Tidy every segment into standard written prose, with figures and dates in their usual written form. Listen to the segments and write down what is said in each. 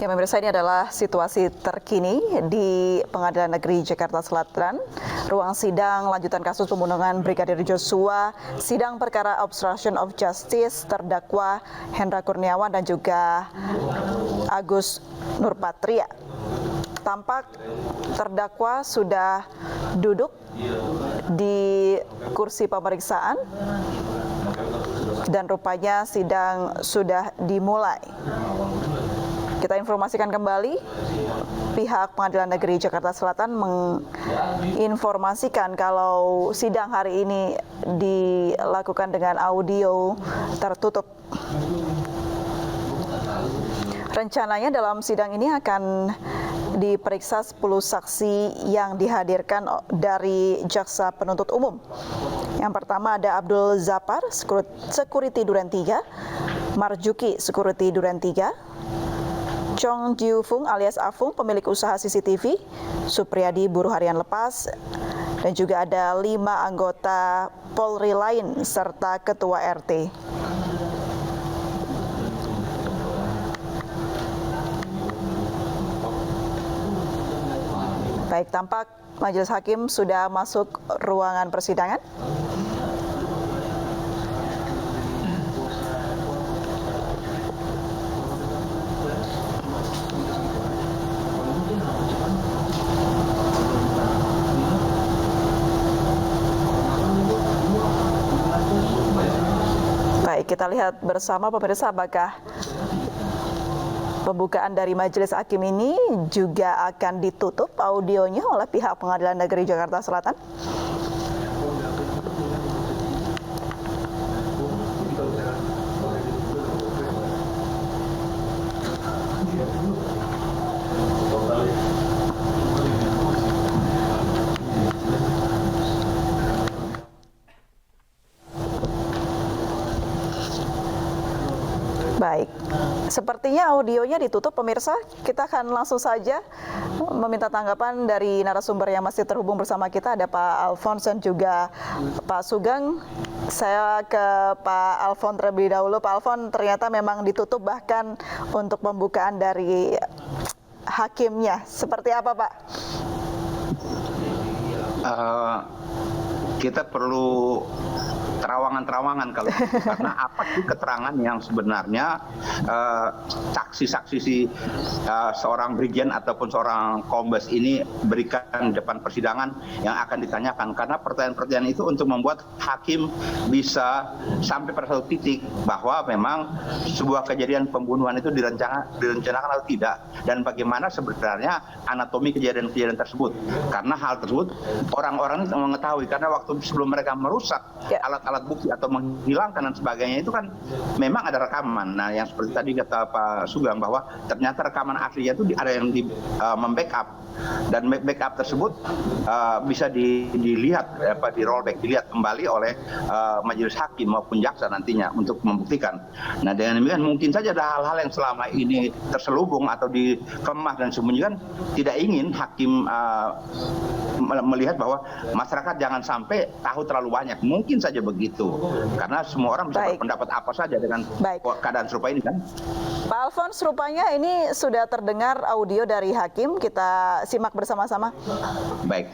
Ya, pemirsa, ini adalah situasi terkini di Pengadilan Negeri Jakarta Selatan. Ruang sidang lanjutan kasus pembunuhan Brigadir Joshua, sidang perkara obstruction of justice, terdakwa Hendra Kurniawan dan juga Agus Nurpatria. Tampak terdakwa sudah duduk di kursi pemeriksaan dan rupanya sidang sudah dimulai. Kita informasikan kembali, pihak Pengadilan Negeri Jakarta Selatan menginformasikan kalau sidang hari ini dilakukan dengan audio tertutup. Rencananya dalam sidang ini akan diperiksa 10 saksi yang dihadirkan dari Jaksa Penuntut Umum. Yang pertama ada Abdul Zapar, Security Duren 3, Marjuki, Security Duren 3, Chong Jiu Fung alias Afung, pemilik usaha CCTV, Supriyadi, buruh harian lepas, dan juga ada 5 anggota Polri lain serta Ketua RT. Baik, tampak majelis hakim sudah masuk ruangan persidangan. Baik, kita lihat bersama pemirsa apakah pembukaan dari majelis hakim ini juga akan ditutup audionya oleh pihak Pengadilan Negeri Jakarta Selatan. Baik, sepertinya audionya ditutup pemirsa. Kita akan langsung saja meminta tanggapan dari narasumber yang masih terhubung bersama kita. Ada Pak Alphonse dan juga Pak Sugeng. Saya ke Pak Alphonse terlebih dahulu. Pak Alphonse, ternyata memang ditutup bahkan untuk pembukaan dari hakimnya. Seperti apa, Pak? Kita perlu terawangan-terawangan kalau itu. Karena apa sih keterangan yang sebenarnya saksi-saksi seorang Brigjen ataupun seorang Kombes ini berikan di depan persidangan yang akan ditanyakan, karena pertanyaan-pertanyaan itu untuk membuat hakim bisa sampai pada satu titik bahwa memang sebuah kejadian pembunuhan itu direncanakan atau tidak, dan bagaimana sebenarnya anatomi kejadian-kejadian tersebut. Karena hal tersebut orang-orang itu mengetahui, karena waktu sebelum mereka merusak alat-alat bukti atau menghilangkan dan sebagainya itu kan memang ada rekaman. Nah, yang seperti tadi kata Pak Sugeng bahwa ternyata rekaman aslinya itu ada yang membackup, dan backup tersebut bisa dilihat, di rollback, dilihat kembali oleh majelis hakim maupun jaksa nantinya untuk membuktikan. Nah, dengan demikian mungkin saja ada hal-hal yang selama ini terselubung atau dikemas dan sembunyikan, tidak ingin hakim melihat bahwa masyarakat jangan sampai tahu terlalu banyak. Mungkin saja begitu, karena semua orang bisa berpendapat apa saja dengan keadaan serupa ini kan. Pak Alphonse, rupanya ini sudah terdengar audio dari hakim, kita simak bersama-sama. Baik.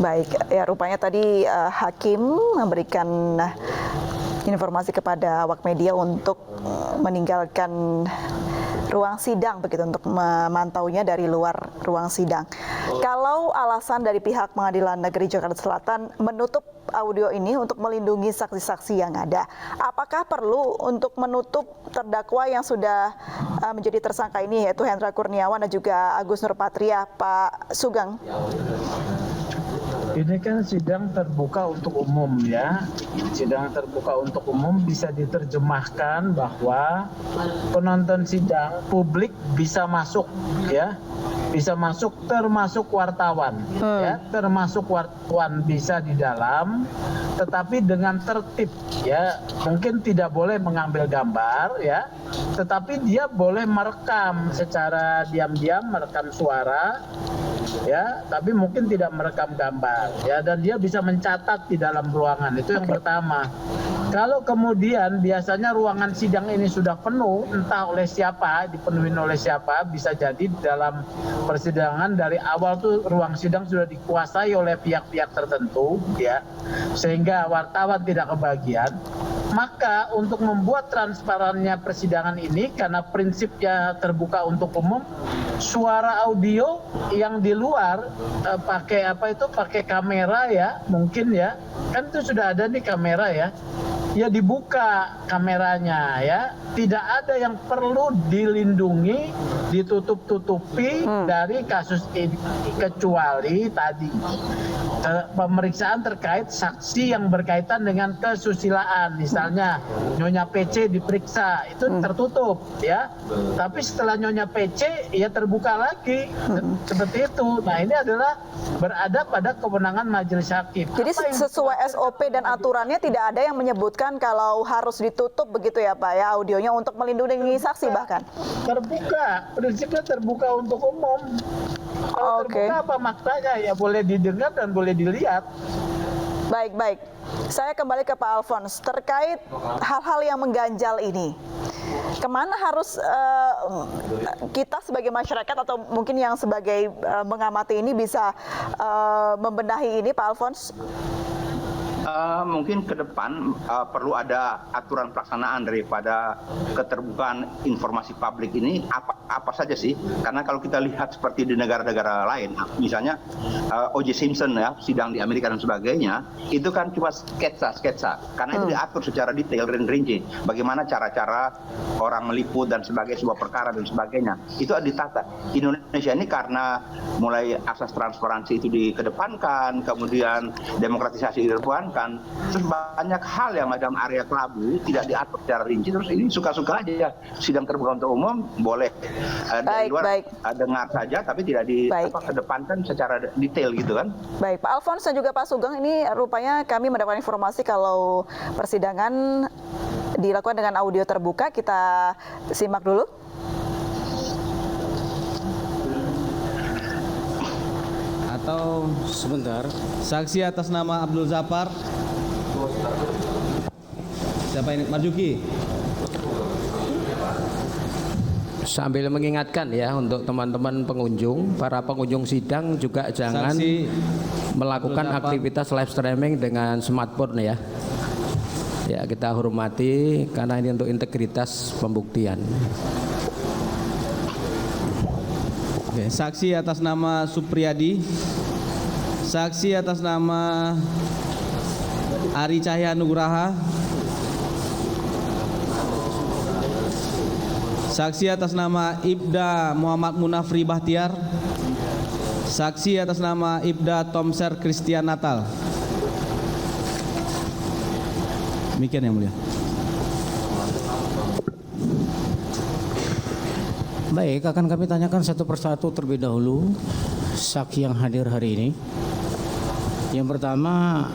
Baik, ya rupanya tadi hakim memberikan informasi kepada awak media untuk meninggalkan ruang sidang begitu untuk memantaunya dari luar ruang sidang. Kalau alasan dari pihak Pengadilan Negeri Jakarta Selatan menutup audio ini untuk melindungi saksi-saksi yang ada, apakah perlu untuk menutup terdakwa yang sudah menjadi tersangka ini, yaitu Hendra Kurniawan dan juga Agus Nurpatria, Pak Sugeng? Ini kan sidang terbuka untuk umum ya. Sidang terbuka untuk umum bisa diterjemahkan bahwa penonton sidang publik bisa masuk ya. Bisa masuk termasuk wartawan ya, termasuk wartawan bisa di dalam, tetapi dengan tertib ya. Mungkin tidak boleh mengambil gambar ya, tetapi dia boleh merekam secara diam-diam, merekam suara ya, tapi mungkin tidak merekam gambar ya, dan dia bisa mencatat di dalam ruangan. Itu yang pertama. Kalau kemudian biasanya ruangan sidang ini sudah penuh, entah oleh siapa, dipenuhi oleh siapa, bisa jadi dalam persidangan dari awal tuh ruang sidang sudah dikuasai oleh pihak-pihak tertentu ya, sehingga wartawan tidak kebagian. Maka untuk membuat transparannya persidangan ini, karena prinsipnya terbuka untuk umum, suara audio yang di luar pakai kamera ya, mungkin ya, kan itu sudah ada nih kamera ya dibuka kameranya ya, tidak ada yang perlu dilindungi, ditutup-tutupi dari kasus ini, kecuali tadi pemeriksaan terkait saksi yang berkaitan dengan kesusilaan, misalnya Nyonya PC diperiksa, itu tertutup ya, tapi setelah Nyonya PC ya terbuka lagi seperti itu. Nah, ini adalah berada pada kewenangan majelis hakim. Jadi sesuai SOP dan aturannya tidak ada yang menyebutkan kalau harus ditutup begitu ya Pak ya, audionya untuk melindungi saksi bahkan? Terbuka, prinsipnya terbuka untuk umum. Kalau terbuka apa maknanya? Ya boleh didengar dan boleh dilihat. Baik. Saya kembali ke Pak Alphonse terkait hal-hal yang mengganjal ini. Kemana harus kita sebagai masyarakat atau mungkin yang sebagai mengamati ini bisa membenahi ini, Pak Alphonse? Mungkin ke depan perlu ada aturan pelaksanaan daripada keterbukaan informasi publik ini apa saja sih? Karena kalau kita lihat seperti di negara-negara lain, misalnya O.J. Simpson ya, sidang di Amerika dan sebagainya, itu kan cuma sketsa, karena itu diatur secara detail dan rinci. Bagaimana cara-cara orang meliput dan sebagai sebuah perkara dan sebagainya, itu ditata. Indonesia ini karena mulai asas transparansi itu dikedepankan, kemudian demokratisasi dikedepankan, terus banyak hal yang dalam area kelabu tidak diatur secara rinci, terus ini suka-suka aja sidang terbuka untuk umum boleh dari luar dengar saja tapi tidak dikedepankan secara detail gitu kan. Baik, Pak Alphonse dan juga Pak Sugeng, ini rupanya kami mendapat informasi kalau persidangan dilakukan dengan audio terbuka. Kita simak dulu. Atau sebentar, saksi atas nama Abdul Zafar. Siapa ini? Marjuki. Sambil mengingatkan ya untuk teman-teman pengunjung, para pengunjung sidang juga jangan melakukan aktivitas live streaming dengan smartphone ya. Ya, kita hormati karena ini untuk integritas pembuktian. Oke, saksi atas nama Supriyadi. Saksi atas nama Ari Cahya Nugraha. Saksi atas nama Ibda Muhammad Munafri Bahtiar. Saksi atas nama Ibda Tomser Christian Natal. Demikian yang mulia. Baik, akan kami tanyakan satu persatu terlebih dahulu saksi yang hadir hari ini. Yang pertama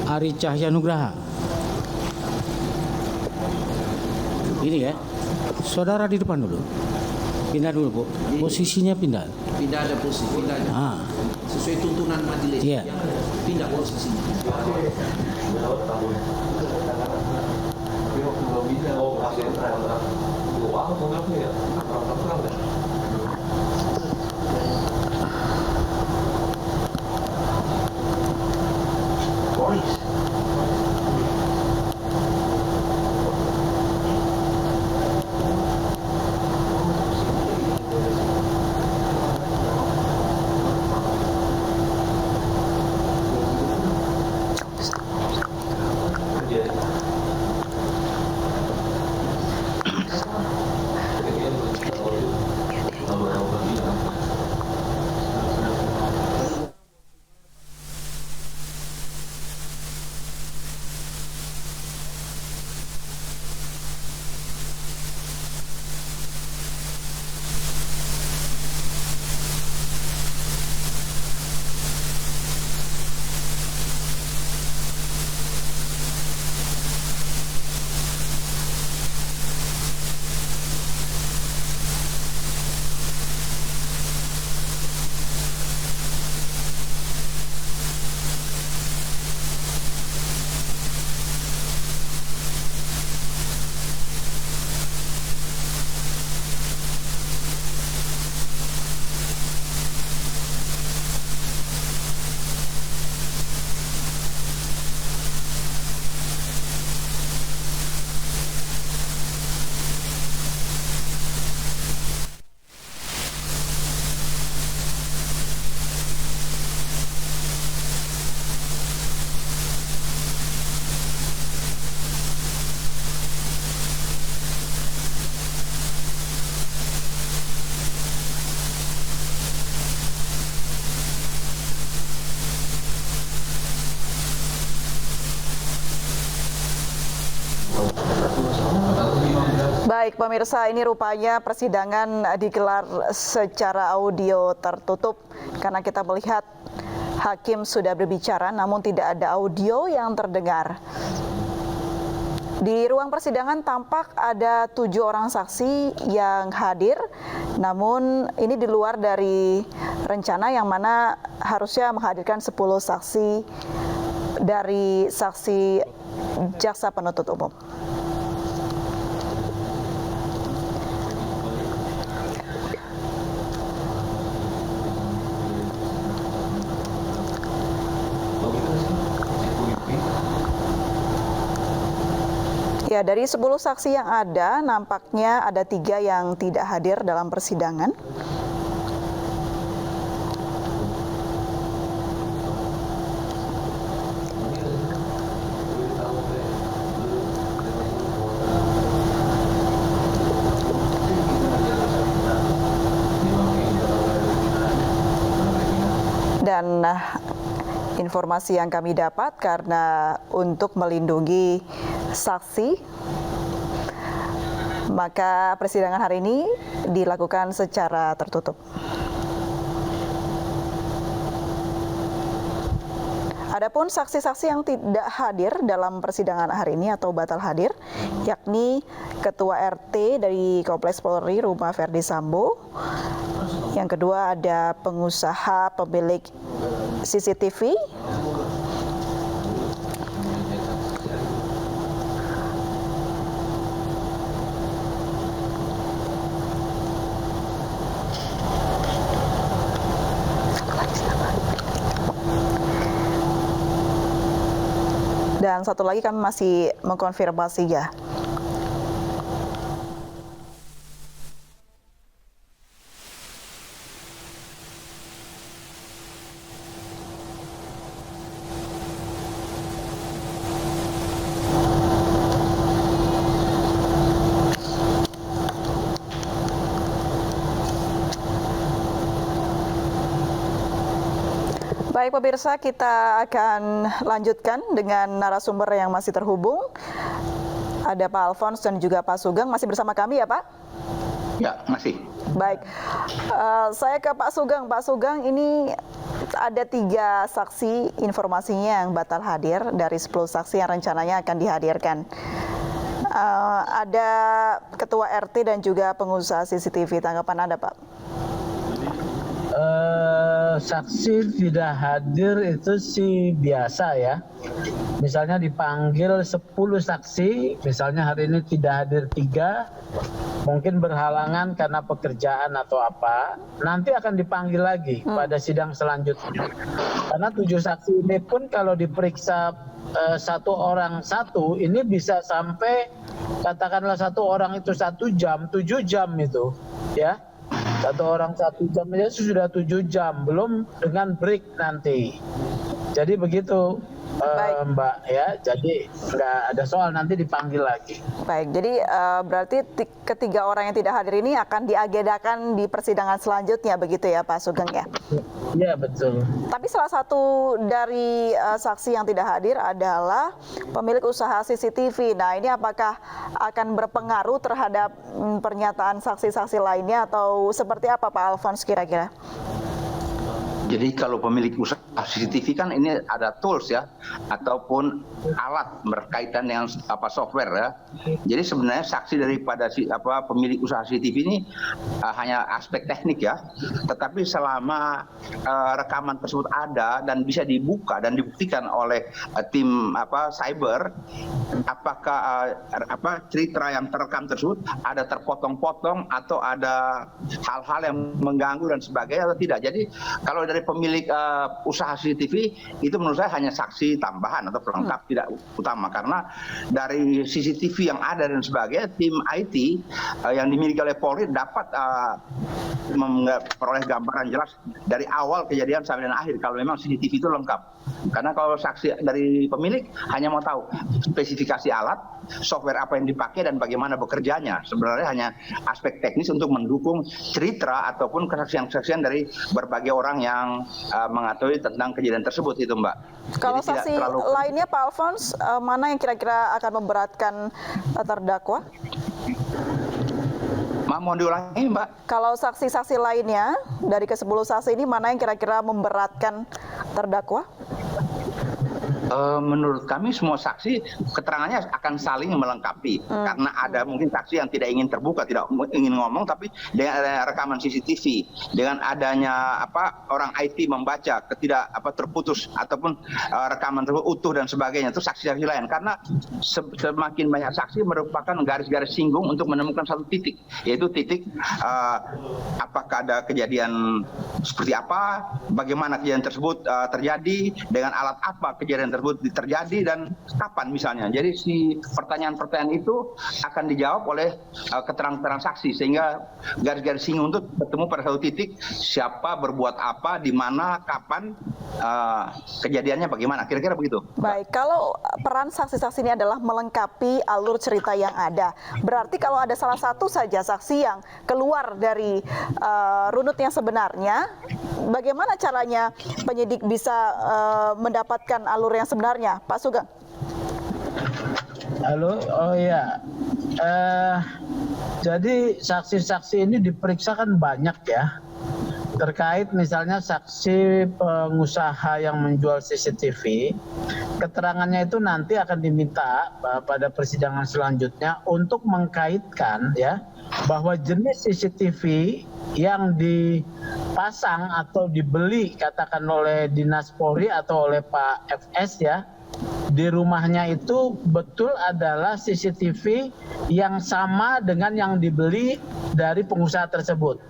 Ari Cahya Nugraha. Ini ya, saudara di depan dulu. Pindah dulu Bu, posisinya pindah. Pindah ada posisi, pindah ada. Sesuai tuntunan majelis. Iya. Pindah posisinya. Baik pemirsa, ini rupanya persidangan digelar secara audio tertutup karena kita melihat hakim sudah berbicara namun tidak ada audio yang terdengar. Di ruang persidangan tampak ada 7 orang saksi yang hadir, namun ini di luar dari rencana yang mana harusnya menghadirkan 10 saksi dari saksi jaksa penuntut umum. Ya, dari 10 saksi yang ada, nampaknya ada 3 yang tidak hadir dalam persidangan. Dan informasi yang kami dapat karena untuk melindungi saksi, maka persidangan hari ini dilakukan secara tertutup. Adapun saksi-saksi yang tidak hadir dalam persidangan hari ini atau batal hadir, yakni Ketua RT dari Kompleks Polri Rumah Verdi Sambo, yang kedua ada pengusaha pemilik CCTV, dan satu lagi kami masih mengkonfirmasinya. Baik pemirsa, kita akan lanjutkan dengan narasumber yang masih terhubung. Ada Pak Alphonse dan juga Pak Sugeng, masih bersama kami ya Pak? Ya, masih. Baik, saya ke Pak Sugeng. Pak Sugeng, ini ada 3 saksi informasinya yang batal hadir dari 10 saksi yang rencananya akan dihadirkan. Ada Ketua RT dan juga pengusaha CCTV, tanggapan Anda Pak? Saksi tidak hadir itu sih biasa ya. Misalnya dipanggil 10 saksi, misalnya hari ini tidak hadir 3, mungkin berhalangan karena pekerjaan atau apa, nanti akan dipanggil lagi pada sidang selanjutnya. Karena 7 saksi ini pun kalau diperiksa 1 orang 1, ini bisa sampai katakanlah 1 orang itu 1 jam, 7 jam itu ya. 1 orang 1 jam aja sudah 7 jam, belum dengan break nanti. Jadi begitu Mbak ya, jadi nggak ada soal, nanti dipanggil lagi. Baik, jadi berarti ketiga orang yang tidak hadir ini akan diagendakan di persidangan selanjutnya begitu ya Pak Sugeng ya? Iya betul. Tapi salah satu dari saksi yang tidak hadir adalah pemilik usaha CCTV. Nah ini apakah akan berpengaruh terhadap pernyataan saksi-saksi lainnya atau seperti apa Pak Alphonse kira-kira? Jadi kalau pemilik usaha CCTV kan ini ada tools ya, ataupun alat berkaitan dengan software ya. Jadi sebenarnya saksi daripada pemilik usaha CCTV ini hanya aspek teknik ya. Tetapi selama rekaman tersebut ada dan bisa dibuka dan dibuktikan oleh tim cyber, apakah cerita yang terekam tersebut ada terpotong-potong atau ada hal-hal yang mengganggu dan sebagainya atau tidak. Jadi kalau dari pemilik usaha CCTV itu menurut saya hanya saksi tambahan atau pelengkap, tidak utama, karena dari CCTV yang ada dan sebagainya tim IT yang dimiliki oleh Polri dapat memperoleh gambaran jelas dari awal kejadian sampai dengan akhir kalau memang CCTV itu lengkap. Karena kalau saksi dari pemilik hanya mau tahu spesifikasi alat, software apa yang dipakai dan bagaimana bekerjanya. Sebenarnya hanya aspek teknis untuk mendukung cerita ataupun kesaksian-kesaksian dari berbagai orang yang mengetahui tentang kejadian tersebut itu Mbak. Kalau saksi lainnya Pak Alphonse, mana yang kira-kira akan memberatkan terdakwa? Mohon diulangi, Mbak. Kalau saksi-saksi lainnya dari ke-10 saksi ini mana yang kira-kira memberatkan terdakwa? Menurut kami semua saksi keterangannya akan saling melengkapi karena ada mungkin saksi yang tidak ingin terbuka, tidak ingin ngomong, tapi dengan adanya rekaman CCTV, dengan adanya orang IT membaca terputus ataupun rekaman tersebut utuh dan sebagainya, itu saksi-saksi lain, karena semakin banyak saksi merupakan garis-garis singgung untuk menemukan satu titik, yaitu titik apakah ada kejadian seperti apa, bagaimana kejadian tersebut terjadi, dengan alat apa kejadian tersebut terjadi, dan kapan misalnya. Jadi si pertanyaan-pertanyaan itu akan dijawab oleh keterangan saksi, sehingga garis-garis singgung itu bertemu pada satu titik, siapa berbuat apa, di mana, kapan, kejadiannya bagaimana, kira-kira begitu. Baik, kalau peran saksi-saksi ini adalah melengkapi alur cerita yang ada, berarti kalau ada salah satu saja saksi yang keluar dari runut yang sebenarnya, bagaimana caranya penyidik bisa mendapatkan alur yang sebenarnya, Pak Sugeng? Halo, oh ya. Jadi saksi-saksi ini diperiksa kan banyak ya. Terkait misalnya saksi pengusaha yang menjual CCTV, keterangannya itu nanti akan diminta pada persidangan selanjutnya untuk mengkaitkan ya bahwa jenis CCTV yang dipasang atau dibeli katakan oleh Dinas Polri atau oleh Pak FS ya di rumahnya itu betul adalah CCTV yang sama dengan yang dibeli dari pengusaha tersebut.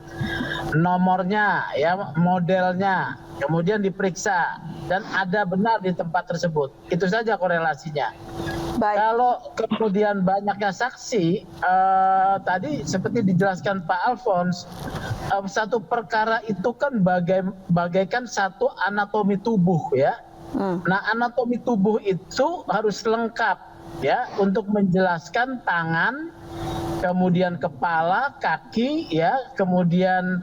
Nomornya ya, modelnya, kemudian diperiksa dan ada benar di tempat tersebut. Itu saja korelasinya. Baik. Kalau kemudian banyaknya saksi, tadi seperti dijelaskan Pak Alphonse, satu perkara itu kan bagaikan satu anatomi tubuh ya. Nah, anatomi tubuh itu harus lengkap ya untuk menjelaskan tangan, kemudian kepala, kaki ya, kemudian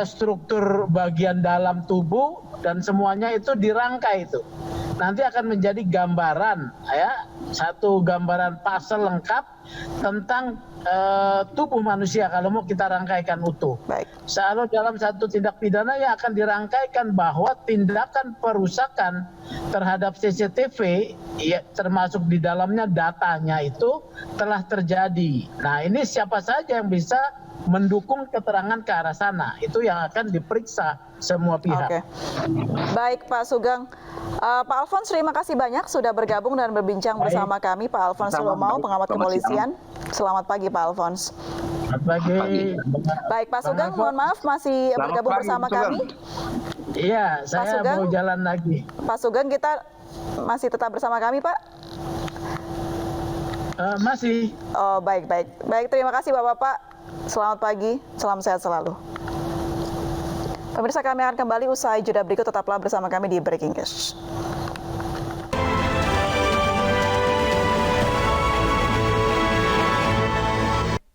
struktur bagian dalam tubuh dan semuanya itu dirangkai itu. Nanti akan menjadi gambaran ya, satu gambaran puzzle lengkap tentang tubuh manusia kalau mau kita rangkaikan utuh. Baik. Selalu dalam satu tindak pidana yang akan dirangkaikan bahwa tindakan perusakan terhadap CCTV ya, termasuk di dalamnya datanya itu telah terjadi. Nah, ini siapa saja yang bisa mendukung keterangan ke arah sana, itu yang akan diperiksa semua pihak. Oke. Baik Pak Sugeng. Pak Alphonse, terima kasih banyak sudah bergabung dan berbincang bersama kami. Pak Alphonse Sulomau, pengamat kepolisian. Selamat pagi Pak Alphonse. Selamat pagi. Baik Pak Sugeng, mohon maaf masih bergabung bersama kami. Iya, saya mau jalan lagi. Pak Sugeng, kita masih tetap bersama kami Pak? Masih. Oh, baik. Terima kasih Bapak-Bapak. Selamat pagi, salam sehat selalu. Pemirsa, kami akan kembali usai jeda berikut, tetaplah bersama kami di Breaking News.